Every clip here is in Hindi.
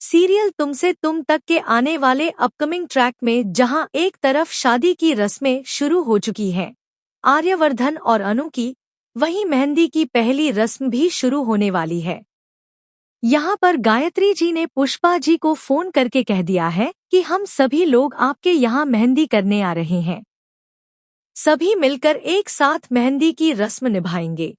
सीरियल तुमसे तुम तक के आने वाले अपकमिंग ट्रैक में जहां एक तरफ शादी की रस्में शुरू हो चुकी हैं, आर्यवर्धन और अनु की, वहीं मेहंदी की पहली रस्म भी शुरू होने वाली है। यहाँ पर गायत्री जी ने पुष्पा जी को फोन करके कह दिया है कि हम सभी लोग आपके यहाँ मेहंदी करने आ रहे हैं। सभी मिलकर एक साथ मेहंदी की रस्म निभाएंगे।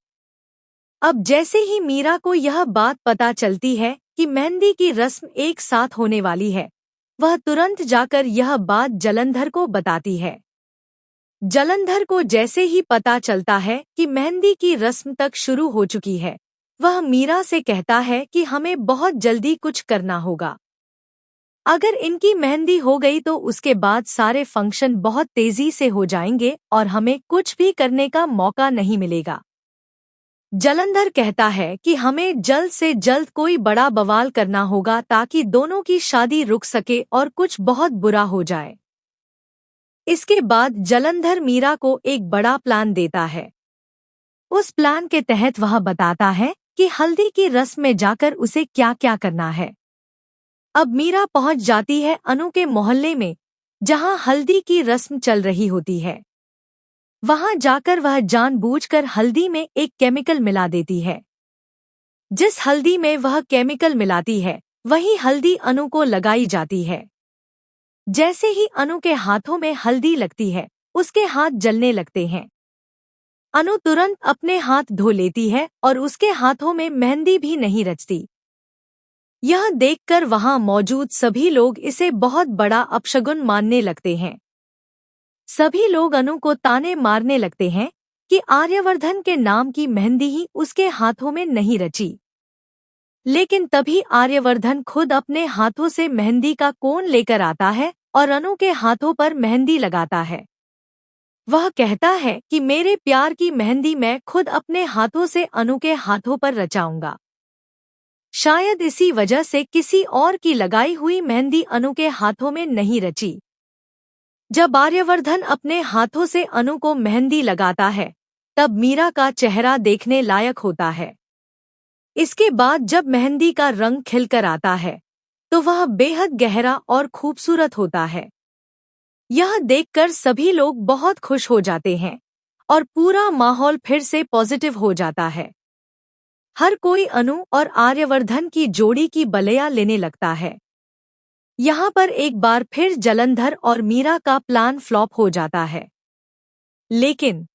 अब जैसे ही मीरा को यह बात पता चलती है कि मेहंदी की रस्म एक साथ होने वाली है, वह तुरंत जाकर यह बात जलंधर को बताती है। जलंधर को जैसे ही पता चलता है कि मेहंदी की रस्म तक शुरू हो चुकी है, वह मीरा से कहता है कि हमें बहुत जल्दी कुछ करना होगा। अगर इनकी मेहंदी हो गई तो उसके बाद सारे फंक्शन बहुत तेजी से हो जाएंगे और हमें कुछ भी करने का मौका नहीं मिलेगा। जलंधर कहता है कि हमें जल्द से जल्द कोई बड़ा बवाल करना होगा ताकि दोनों की शादी रुक सके और कुछ बहुत बुरा हो जाए। इसके बाद जलंधर मीरा को एक बड़ा प्लान देता है। उस प्लान के तहत वह बताता है कि हल्दी की रस्म में जाकर उसे क्या क्या करना है। अब मीरा पहुंच जाती है अनु के मोहल्ले में, जहां हल्दी की रस्म चल रही होती है। वहां जाकर वह जानबूझकर हल्दी में एक केमिकल मिला देती है। जिस हल्दी में वह केमिकल मिलाती है, वही हल्दी अनु को लगाई जाती है। जैसे ही अनु के हाथों में हल्दी लगती है, उसके हाथ जलने लगते हैं। अनु तुरंत अपने हाथ धो लेती है और उसके हाथों में मेहंदी भी नहीं रचती। यह देखकर वहां मौजूद सभी लोग इसे बहुत बड़ा अपशगुन मानने लगते हैं। सभी लोग अनु को ताने मारने लगते हैं कि आर्यवर्धन के नाम की मेहंदी ही उसके हाथों में नहीं रची। लेकिन तभी आर्यवर्धन खुद अपने हाथों से मेहंदी का कोन लेकर आता है और अनु के हाथों पर मेहंदी लगाता है। वह कहता है कि मेरे प्यार की मेहंदी मैं खुद अपने हाथों से अनु के हाथों पर रचाऊंगा। शायद इसी वजह से किसी और की लगाई हुई मेहंदी अनु के हाथों में नहीं रची। जब आर्यवर्धन अपने हाथों से अनु को मेहंदी लगाता है, तब मीरा का चेहरा देखने लायक होता है। इसके बाद जब मेहंदी का रंग खिलकर आता है, तो वह बेहद गहरा और खूबसूरत होता है। यह देखकर सभी लोग बहुत खुश हो जाते हैं और पूरा माहौल फिर से पॉजिटिव हो जाता है। हर कोई अनु और आर्यवर्धन की जोड़ी की बलिया लेने लगता है। यहाँ पर एक बार फिर जलंधर और मीरा का प्लान फ्लॉप हो जाता है। लेकिन